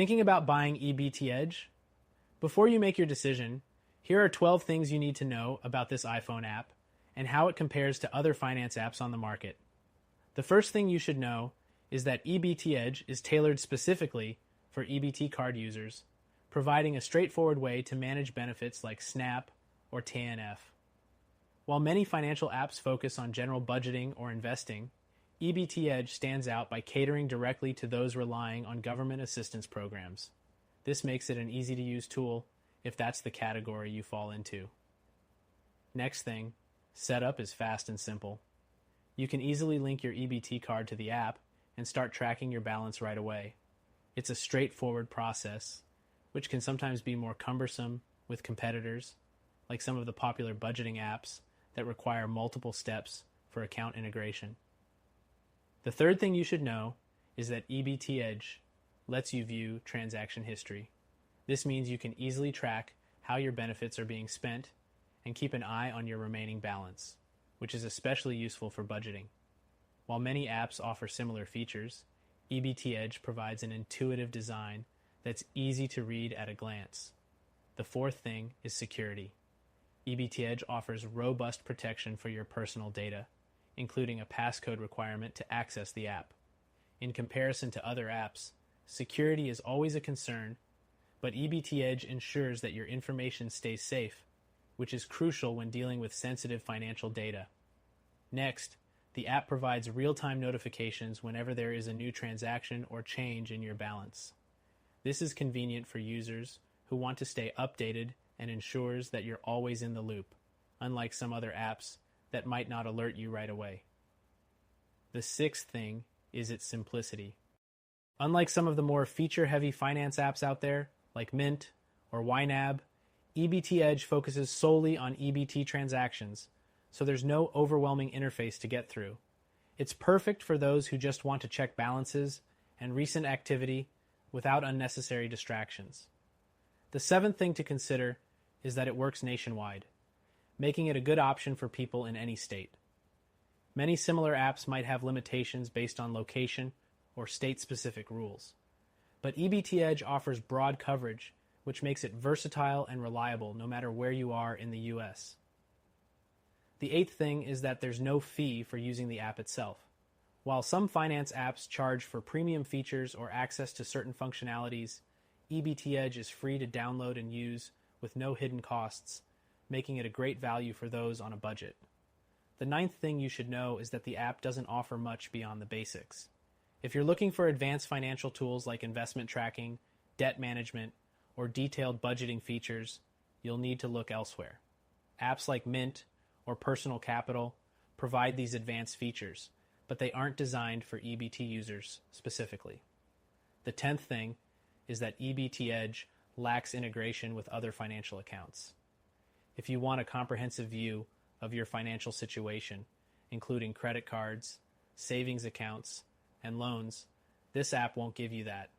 Thinking about buying ebtEDGE? Before you make your decision, here are 12 things you need to know about this iPhone app and how it compares to other finance apps on the market. The first thing you should know is that ebtEDGE is tailored specifically for EBT card users, providing a straightforward way to manage benefits like SNAP or TNF. While many financial apps focus on general budgeting or investing, ebtEDGE stands out by catering directly to those relying on government assistance programs. This makes it an easy-to-use tool if that's the category you fall into. Next thing, setup is fast and simple. You can easily link your EBT card to the app and start tracking your balance right away. It's a straightforward process, which can sometimes be more cumbersome with competitors, like some of the popular budgeting apps that require multiple steps for account integration. The third thing you should know is that ebtEDGE lets you view transaction history. This means you can easily track how your benefits are being spent and keep an eye on your remaining balance, which is especially useful for budgeting. While many apps offer similar features, ebtEDGE provides an intuitive design that's easy to read at a glance. The fourth thing is security. ebtEDGE offers robust protection for your personal data, including a passcode requirement to access the app. In comparison to other apps, security is always a concern, but ebtEDGE ensures that your information stays safe, which is crucial when dealing with sensitive financial data. Next, the app provides real-time notifications whenever there is a new transaction or change in your balance. This is convenient for users who want to stay updated and ensures that you're always in the loop, unlike some other apps that might not alert you right away. The sixth thing is its simplicity. Unlike some of the more feature-heavy finance apps out there, like Mint or YNAB, ebtEDGE focuses solely on EBT transactions, so there's no overwhelming interface to get through. It's perfect for those who just want to check balances and recent activity without unnecessary distractions. The seventh thing to consider is that it works nationwide, making it a good option for people in any state. Many similar apps might have limitations based on location or state-specific rules, but ebtEDGE offers broad coverage, which makes it versatile and reliable no matter where you are in the US. The eighth thing is that there's no fee for using the app itself. While some finance apps charge for premium features or access to certain functionalities, ebtEDGE is free to download and use with no hidden costs, making it a great value for those on a budget. The ninth thing you should know is that the app doesn't offer much beyond the basics. If you're looking for advanced financial tools like investment tracking, debt management, or detailed budgeting features, you'll need to look elsewhere. Apps like Mint or Personal Capital provide these advanced features, but they aren't designed for EBT users specifically. The 10th thing is that ebtEDGE lacks integration with other financial accounts. If you want a comprehensive view of your financial situation, including credit cards, savings accounts, and loans, this app won't give you that.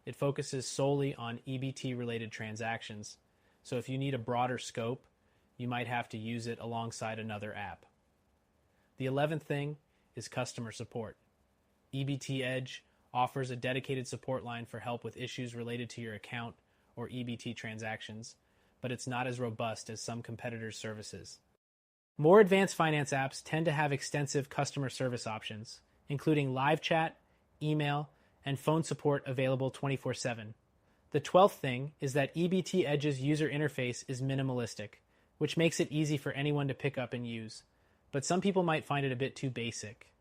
It focuses solely on EBT-related transactions, so if you need a broader scope, you might have to use it alongside another app. The 11th thing is customer support. ebtEDGE offers a dedicated support line for help with issues related to your account or EBT transactions, but it's not as robust as some competitors' services. More advanced finance apps tend to have extensive customer service options, including live chat, email, and phone support available 24/7. The 12th thing is that ebtEDGE's user interface is minimalistic, which makes it easy for anyone to pick up and use, but some people might find it a bit too basic.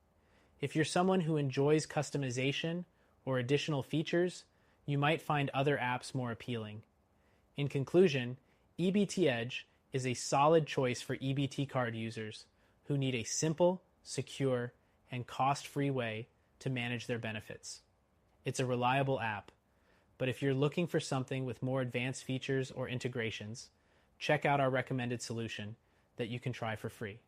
If you're someone who enjoys customization or additional features, you might find other apps more appealing. In conclusion, ebtEDGE is a solid choice for EBT card users who need a simple, secure, and cost-free way to manage their benefits. It's a reliable app, but if you're looking for something with more advanced features or integrations, check out our recommended solution that you can try for free.